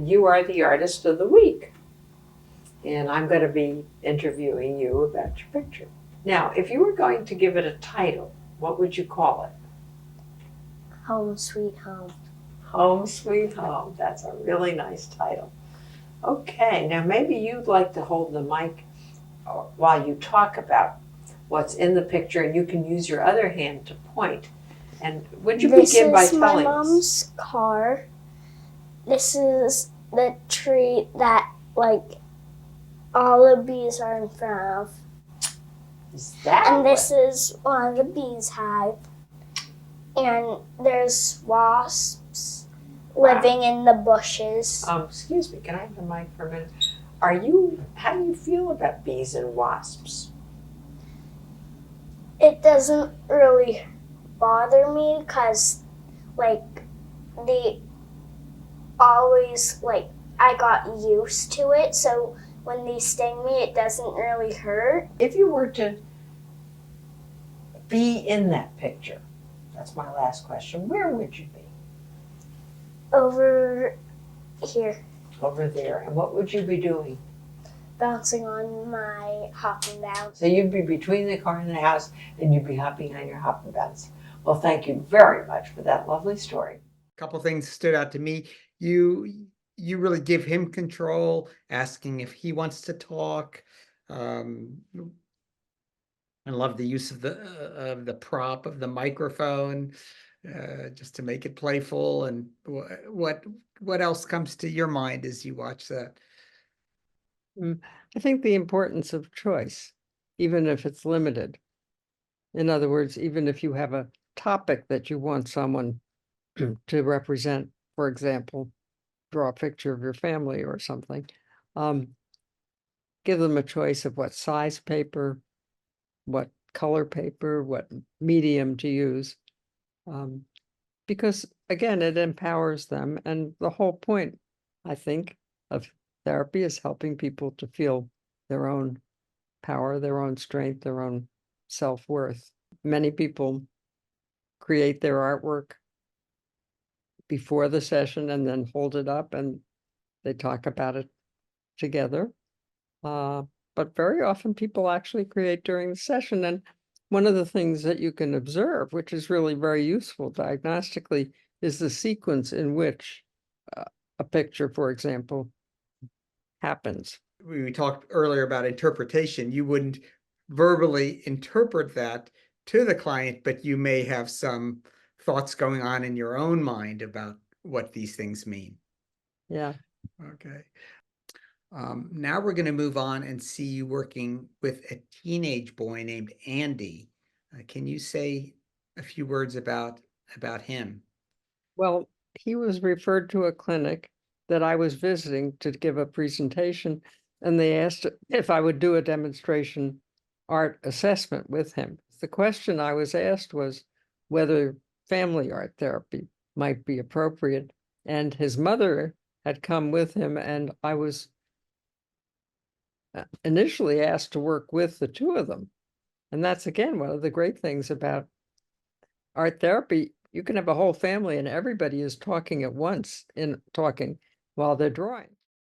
and you are the artist of the week. And I'm going to be interviewing you about your picture. Now, if you were going to give it a title, what would you call it? Home Sweet Home. Home Sweet Home. That's a really nice title. Okay, now maybe you'd like to hold the mic while you talk about what's in the picture, and you can use your other hand to point. And would you begin by telling us? This is my mom's car. This is the tree that, like, all the bees are in front of. Is that And this is one the bees hive. And there's wasps living in the bushes. Excuse me, can I have the mic for a minute? How do you feel about bees and wasps? It doesn't really bother me because, like, they always, like, I got used to it. So when they sting me, it doesn't really hurt. If you were to be in that picture, that's my last question, where would you be? Over here, Over there. And what would you be doing? bouncing on my hop and bounce. So you'd be between the car and the house, and you'd be hopping on your hop and bounce. Well, thank you very much for that lovely story. A couple things stood out to me. You really give him control, asking if he wants to talk. I love the use of the prop of the microphone, just to make it playful. And what else comes to your mind as you watch that? I think the importance of choice, even if it's limited. In other words, even if you have a topic that you want someone to represent, for example, draw a picture of your family or something, give them a choice of what size paper, what color paper, what medium to use. Because again, it empowers them. And the whole point, I think, of therapy is helping people to feel their own power, their own strength, their own self-worth. Many people create their artwork before the session and then hold it up and they talk about it together. But very often people actually create during the session. And one of the things that you can observe, which is really very useful diagnostically, is the sequence in which a picture, for example, happens. We talked earlier about interpretation. You wouldn't verbally interpret that to the client, but you may have some thoughts going on in your own mind about what these things mean. Yeah. Okay. Now we're going to move on and see you working with a teenage boy named Andy. Can you say a few words about him? Well, he was referred to a clinic that I was visiting to give a presentation, and they asked if I would do a demonstration art assessment with him. The question I was asked was whether family art therapy might be appropriate, and his mother had come with him, and I was initially asked to work with the two of them. And that's, again, one of the great things about art therapy. You can have a whole family and everybody is talking at once, talking while they're drawing.